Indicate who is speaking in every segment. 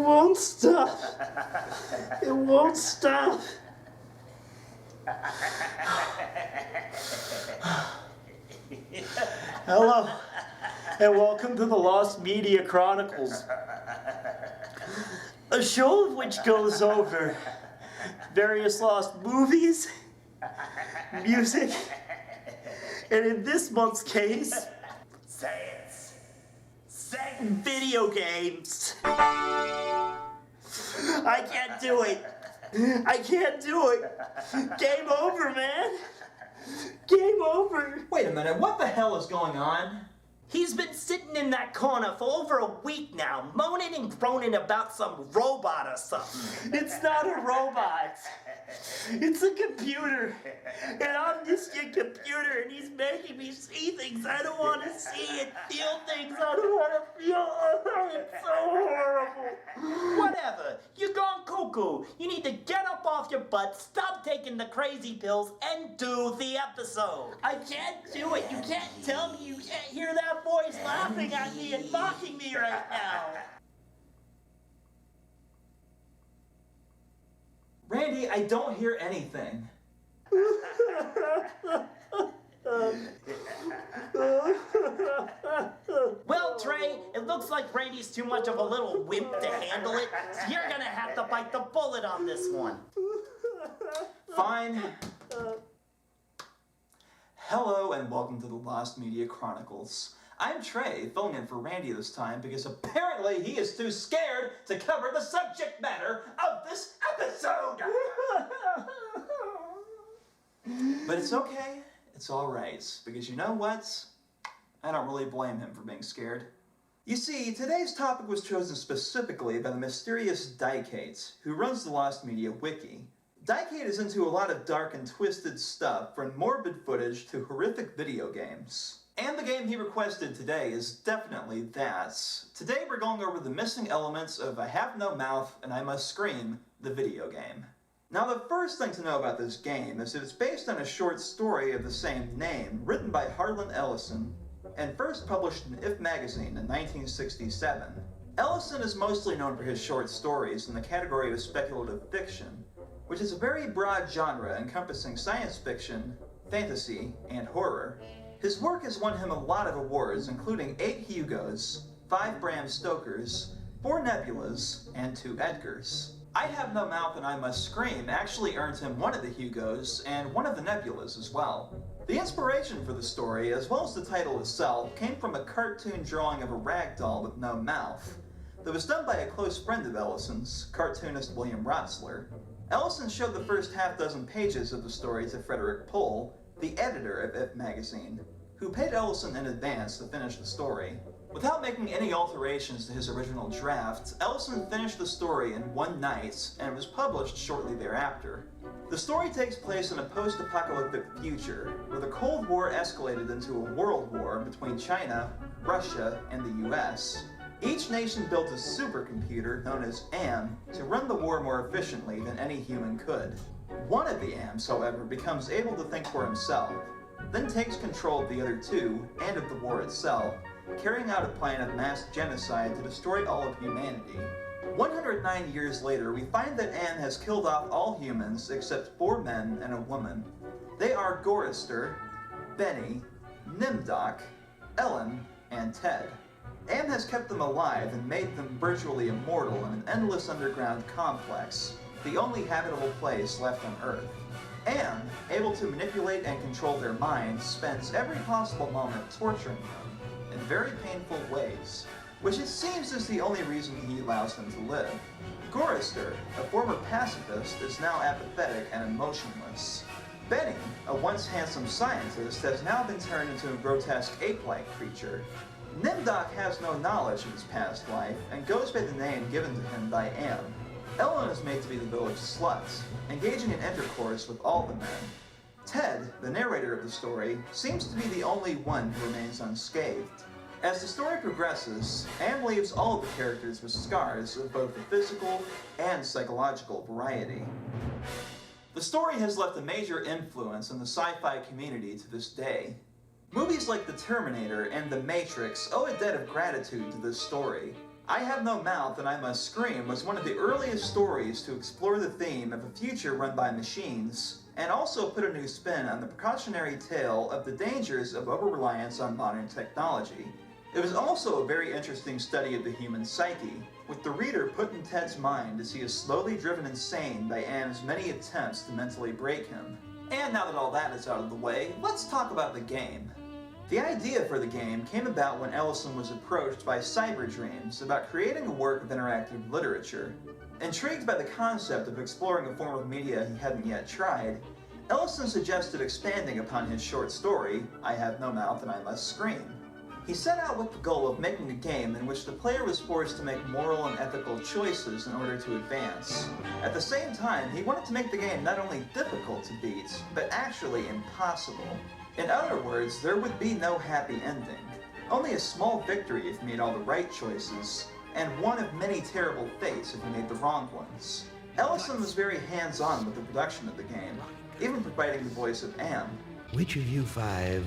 Speaker 1: won't stop. It won't stop. Hello, and welcome to the Lost Media Chronicles, a show of which goes over various lost movies, music, and in this month's case, video games. I can't do it. I can't do it. Game over, man. Game over.
Speaker 2: Wait a minute, what the hell is going on?
Speaker 1: He's been sitting in that corner for over a week now, moaning and groaning about some robot or something. It's not a robot. It's a computer. And I'm just a computer, and he's making me see things I don't want to see and feel things I don't want to feel. It's so horrible. Whatever. You're gone cuckoo. You need to get up off your butt, stop taking the crazy pills, and do the episode. I can't do it. You can't tell me you can't hear that voice laughing at me and mocking me right now.
Speaker 2: Randy, I don't hear anything.
Speaker 1: Well, Trey, it looks like Randy's too much of a little wimp to handle it, so you're gonna have to bite the bullet on this one.
Speaker 2: Fine. Hello and welcome to the Lost Media Chronicles. I'm Trey, filling in for Randy this time because apparently he is too scared to cover the subject matter of this episode! But it's okay, it's alright, because you know what? I don't really blame him for being scared. You see, today's topic was chosen specifically by the mysterious Dycaite, who runs the Lost Media Wiki. Dycaite is into a lot of dark and twisted stuff, from morbid footage to horrific video games. And the game he requested today is definitely that. Today we're going over the missing elements of I Have No Mouth and I Must Scream, the video game. Now the first thing to know about this game is that it's based on a short story of the same name, written by Harlan Ellison, and first published in If magazine in 1967. Ellison is mostly known for his short stories in the category of speculative fiction, which is a very broad genre encompassing science fiction, fantasy, and horror. His work has won him a lot of awards, including 8 Hugos, 5 Bram Stokers, 4 Nebulas, and 2 Edgars. I Have No Mouth and I Must Scream actually earned him one of the Hugos and one of the Nebulas as well. The inspiration for the story, as well as the title itself, came from a cartoon drawing of a rag doll with no mouth that was done by a close friend of Ellison's, cartoonist William Rotsler. Ellison showed the first half-dozen pages of the story to Frederick Pohl, the editor of If magazine, who paid Ellison in advance to finish the story. Without making any alterations to his original draft, Ellison finished the story in one night, and it was published shortly thereafter. The story takes place in a post-apocalyptic future, where the Cold War escalated into a world war between China, Russia, and the US. Each nation built a supercomputer, known as AM, to run the war more efficiently than any human could. One of the AMs, however, becomes able to think for himself, then takes control of the other 2, and of the war itself, carrying out a plan of mass genocide to destroy all of humanity. 109 years later, we find that AM has killed off all humans except 4 men and a woman. They are Gorister, Benny, Nimdoc, Ellen, and Ted. AM has kept them alive and made them virtually immortal in an endless underground complex, the only habitable place left on Earth. AM, able to manipulate and control their minds, spends every possible moment torturing them in very painful ways, which it seems is the only reason he allows them to live. Gorister, a former pacifist, is now apathetic and emotionless. Benny, a once handsome scientist, has now been turned into a grotesque ape-like creature. Nimdoc has no knowledge of his past life and goes by the name given to him by AM. Ellen is made to be the village slut, engaging in intercourse with all the men. Ted, the narrator of the story, seems to be the only one who remains unscathed. As the story progresses, Anne leaves all of the characters with scars of both the physical and psychological variety. The story has left a major influence on the sci-fi community to this day. Movies like The Terminator and The Matrix owe a debt of gratitude to this story. I Have No Mouth and I Must Scream was one of the earliest stories to explore the theme of a future run by machines, and also put a new spin on the precautionary tale of the dangers of over-reliance on modern technology. It was also a very interesting study of the human psyche, with the reader put in Ted's mind as he is slowly driven insane by Anne's many attempts to mentally break him. And now that all that is out of the way, let's talk about the game. The idea for the game came about when Ellison was approached by Cyberdreams about creating a work of interactive literature. Intrigued by the concept of exploring a form of media he hadn't yet tried, Ellison suggested expanding upon his short story, I Have No Mouth and I Must Scream. He set out with the goal of making a game in which the player was forced to make moral and ethical choices in order to advance. At the same time, he wanted to make the game not only difficult to beat, but actually impossible. In other words, there would be no happy ending. Only a small victory if you made all the right choices, and one of many terrible fates if you made the wrong ones. Ellison was very hands-on with the production of the game, even providing the voice of Am.
Speaker 3: Which of you 5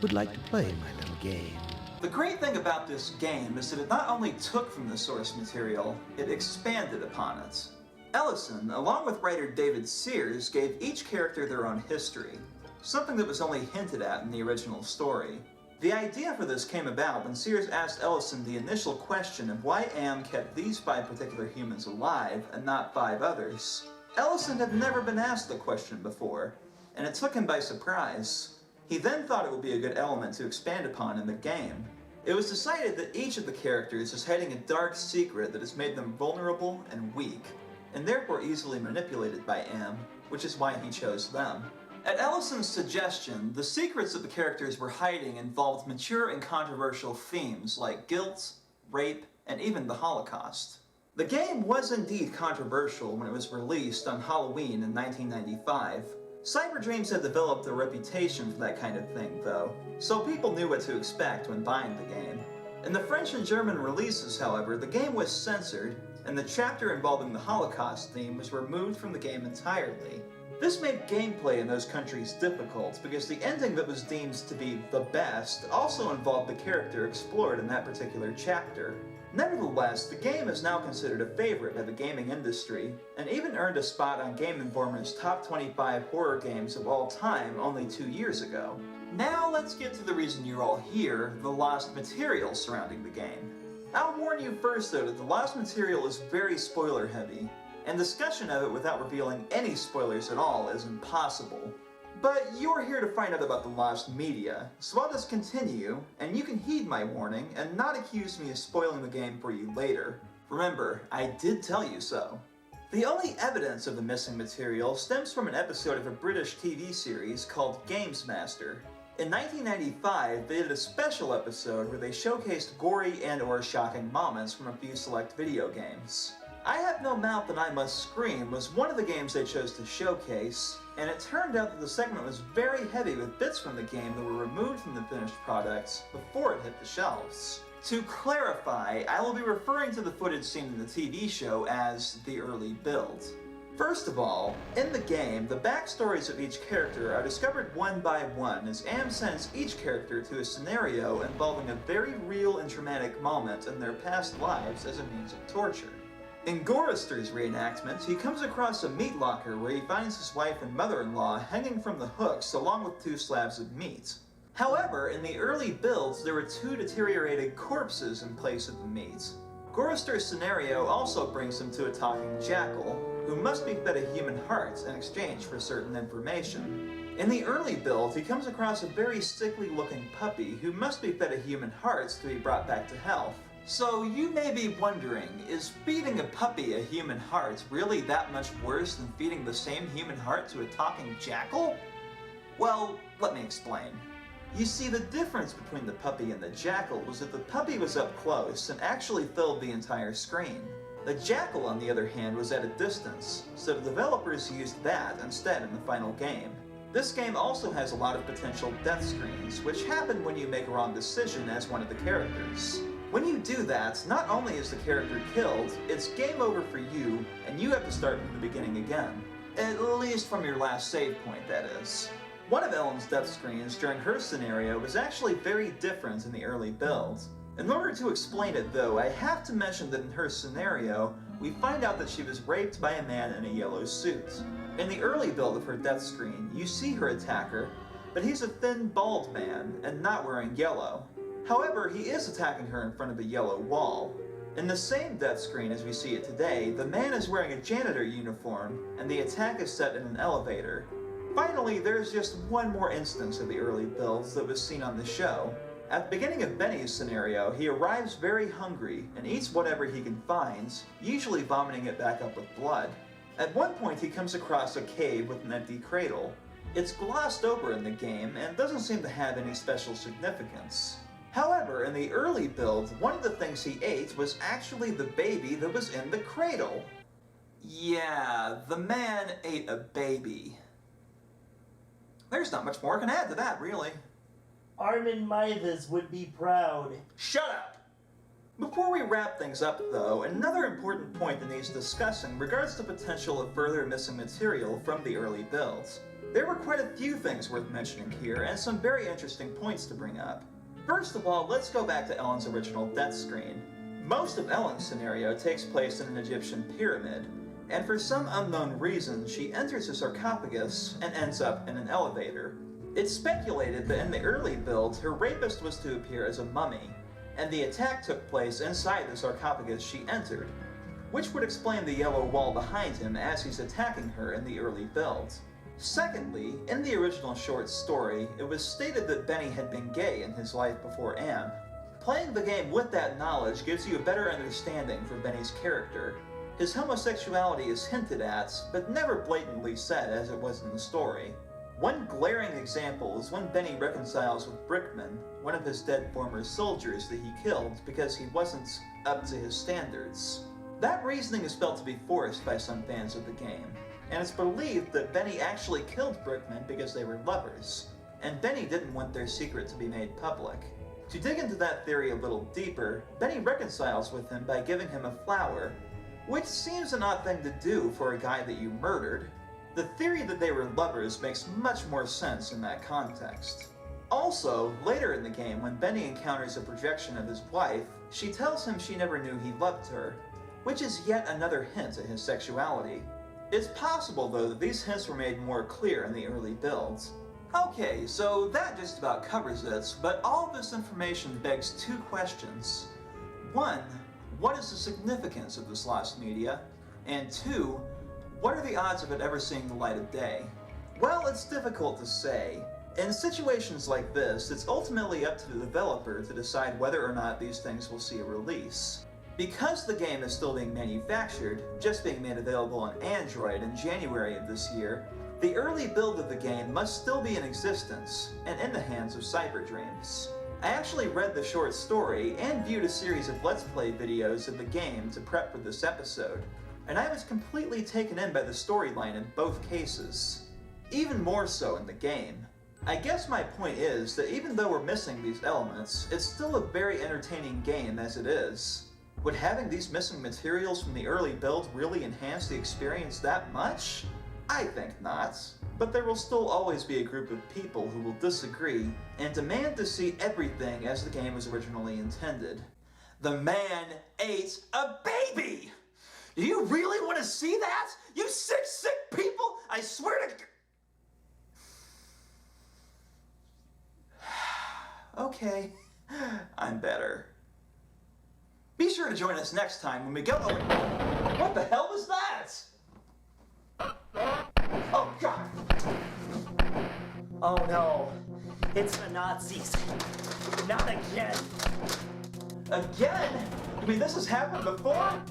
Speaker 3: would like to play my little game?
Speaker 2: The great thing about this game is that it not only took from the source material, it expanded upon it. Ellison, along with writer David Sears, gave each character their own history, something that was only hinted at in the original story. The idea for this came about when Sears asked Ellison the initial question of why Am kept these 5 particular humans alive and not 5 others. Ellison had never been asked the question before, and it took him by surprise. He then thought it would be a good element to expand upon in the game. It was decided that each of the characters is hiding a dark secret that has made them vulnerable and weak, and therefore easily manipulated by Am, which is why he chose them. At Ellison's suggestion, the secrets that the characters were hiding involved mature and controversial themes like guilt, rape, and even the Holocaust. The game was indeed controversial when it was released on Halloween in 1995. Cyberdreams had developed a reputation for that kind of thing, though, so people knew what to expect when buying the game. In the French and German releases, however, the game was censored, and the chapter involving the Holocaust theme was removed from the game entirely. This made gameplay in those countries difficult because the ending that was deemed to be the best also involved the character explored in that particular chapter. Nevertheless, the game is now considered a favorite by the gaming industry, and even earned a spot on Game Informer's top 25 horror games of all time only 2 years ago. Now let's get to the reason you're all here, the lost material surrounding the game. I'll warn you first though that the lost material is very spoiler heavy, and discussion of it without revealing any spoilers at all is impossible. But you're here to find out about the lost media, so I'll just continue, and you can heed my warning and not accuse me of spoiling the game for you later. Remember, I did tell you so. The only evidence of the missing material stems from an episode of a British TV series called Games Master. In 1995, they did a special episode where they showcased gory and/or shocking moments from a few select video games. I Have No Mouth and I Must Scream was one of the games they chose to showcase, and it turned out that the segment was very heavy with bits from the game that were removed from the finished product before it hit the shelves. To clarify, I will be referring to the footage seen in the TV show as the early build. First of all, in the game, the backstories of each character are discovered one by one as Am sends each character to a scenario involving a very real and traumatic moment in their past lives as a means of torture. In Gorister's reenactment, he comes across a meat locker where he finds his wife and mother-in-law hanging from the hooks along with 2 slabs of meat. However, in the early builds, there were 2 deteriorated corpses in place of the meat. Gorister's scenario also brings him to a talking jackal, who must be fed a human heart in exchange for certain information. In the early build, he comes across a very sickly-looking puppy who must be fed a human heart to be brought back to health. So you may be wondering, is feeding a puppy a human heart really that much worse than feeding the same human heart to a talking jackal? Well, let me explain. You see, the difference between the puppy and the jackal was that the puppy was up close and actually filled the entire screen. The jackal, on the other hand, was at a distance, so the developers used that instead in the final game. This game also has a lot of potential death screens, which happen when you make a wrong decision as one of the characters. When you do that, not only is the character killed, it's game over for you, and you have to start from the beginning again. At least from your last save point, that is. One of Ellen's death screens during her scenario was actually very different in the early build. In order to explain it though, I have to mention that in her scenario, we find out that she was raped by a man in a yellow suit. In the early build of her death screen, you see her attacker, but he's a thin, bald man and not wearing yellow. However, he is attacking her in front of a yellow wall. In the same death screen as we see it today, the man is wearing a janitor uniform, and the attack is set in an elevator. Finally, there's just one more instance of the early builds that was seen on the show. At the beginning of Benny's scenario, he arrives very hungry and eats whatever he can find, usually vomiting it back up with blood. At one point, he comes across a cave with an empty cradle. It's glossed over in the game and doesn't seem to have any special significance. However, in the early build, one of the things he ate was actually the baby that was in the cradle. Yeah, the man ate a baby. There's not much more I can add to that, really.
Speaker 1: Armin Maivas would be proud.
Speaker 2: Shut up! Before we wrap things up, though, another important point that needs discussing regards the potential of further missing material from the early builds. There were quite a few things worth mentioning here, and some very interesting points to bring up. First of all, let's go back to Ellen's original death screen. Most of Ellen's scenario takes place in an Egyptian pyramid, and for some unknown reason, she enters a sarcophagus and ends up in an elevator. It's speculated that in the early builds, her rapist was to appear as a mummy, and the attack took place inside the sarcophagus she entered, which would explain the yellow wall behind him as he's attacking her in the early builds. Secondly, in the original short story, it was stated that Benny had been gay in his life before Anne. Playing the game with that knowledge gives you a better understanding for Benny's character. His homosexuality is hinted at, but never blatantly said as it was in the story. One glaring example is when Benny reconciles with Brickman, one of his dead former soldiers that he killed because he wasn't up to his standards. That reasoning is felt to be forced by some fans of the game, and it's believed that Benny actually killed Brickman because they were lovers, and Benny didn't want their secret to be made public. To dig into that theory a little deeper, Benny reconciles with him by giving him a flower, which seems an odd thing to do for a guy that you murdered. The theory that they were lovers makes much more sense in that context. Also, later in the game, when Benny encounters a projection of his wife, she tells him she never knew he loved her, which is yet another hint at his sexuality. It's possible, though, that these hints were made more clear in the early builds. Okay, so that just about covers it, but all of this information begs two questions. One, what is the significance of this lost media? And two, what are the odds of it ever seeing the light of day? Well, it's difficult to say. In situations like this, it's ultimately up to the developer to decide whether or not these things will see a release. Because the game is still being manufactured, just being made available on Android in January of this year, the early build of the game must still be in existence, and in the hands of Cyberdreams. I actually read the short story and viewed a series of Let's Play videos of the game to prep for this episode, and I was completely taken in by the storyline in both cases. Even more so in the game. I guess my point is that even though we're missing these elements, it's still a very entertaining game as it is. Would having these missing materials from the early build really enhance the experience that much? I think not. But there will still always be a group of people who will disagree and demand to see everything as the game was originally intended. The man ate a baby! Do you really want to see that? You sick people! I swear to... Okay, I'm better. Be sure to join us next time when we go... What the hell was that? Oh, God!
Speaker 1: Oh no, it's the Nazis. Not again.
Speaker 2: Again? You mean this has happened before?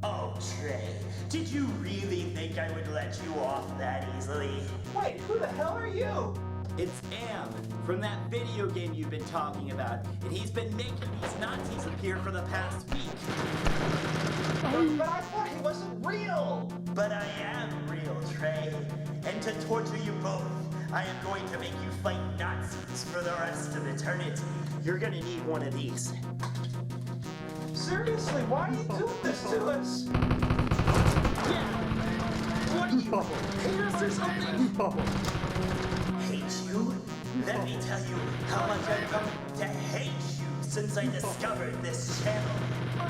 Speaker 1: Oh, Trey, did you really think I would let you off that easily?
Speaker 2: Wait, who the hell are you?
Speaker 1: It's Am, from that video game you've been talking about, and he's been making these Nazis appear for the past week.
Speaker 2: But I thought he wasn't real!
Speaker 1: But I am real, Trey. And to torture you both, I am going to make you fight Nazis for the rest of eternity. You're gonna need one of these.
Speaker 2: seriously, why are you doing this to us?
Speaker 1: Yeah. What are you, hate us or something? Hate you? Let me tell you how much I've come to hate you since I discovered this channel.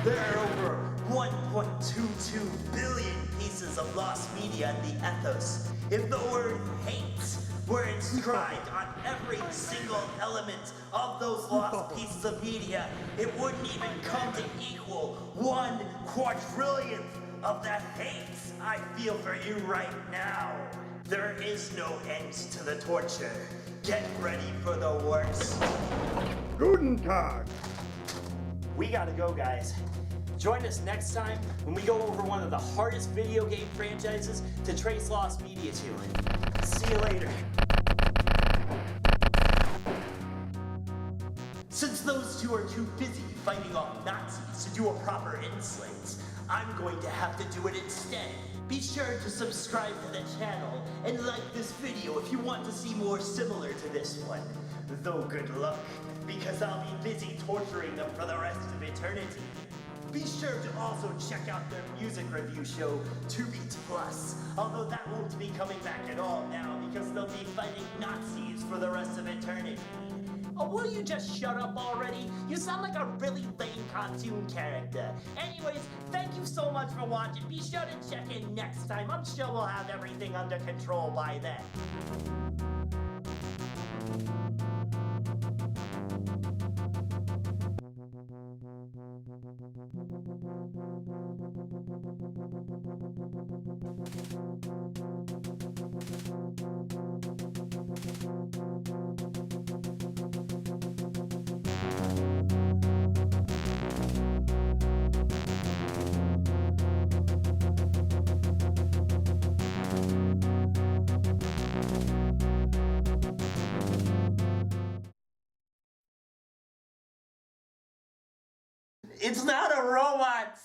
Speaker 1: There are over 1.22 billion pieces of lost media in the ethos. If the word hate were inscribed on every single element of those lost pieces of media, it wouldn't even come to equal 1/4 of that hate I feel for you right now. There is no end to the torture. Get ready for the worst.
Speaker 4: Guten Tag.
Speaker 1: We gotta go, guys. Join us next time when we go over one of the hardest video game franchises to trace lost media to. See you later. Since those two are too busy fighting off Nazis to do a proper end-slate, I'm going to have to do it instead. Be sure to subscribe to the channel and like this video if you want to see more similar to this one. Though good luck, because I'll be busy torturing them for the rest of eternity. Be sure to also check out their music review show, 2 Beats Plus, although that won't be coming back at all now because they'll be fighting Nazis for the rest of eternity. Oh, will you just shut up already? You sound like a really lame cartoon character. Anyways, thank you so much for watching. Be sure to check in next time. I'm sure we'll have everything under control by then. It's not a robot.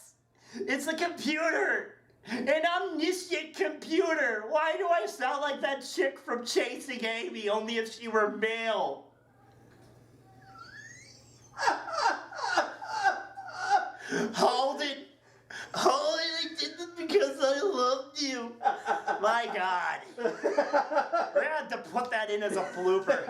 Speaker 1: It's a computer. An omniscient computer. Why do I sound like that chick from Chasing Amy, only if she were male? Hold it. Hold it. I did this because I loved you. My God. We're gonna have to put that in as a blooper.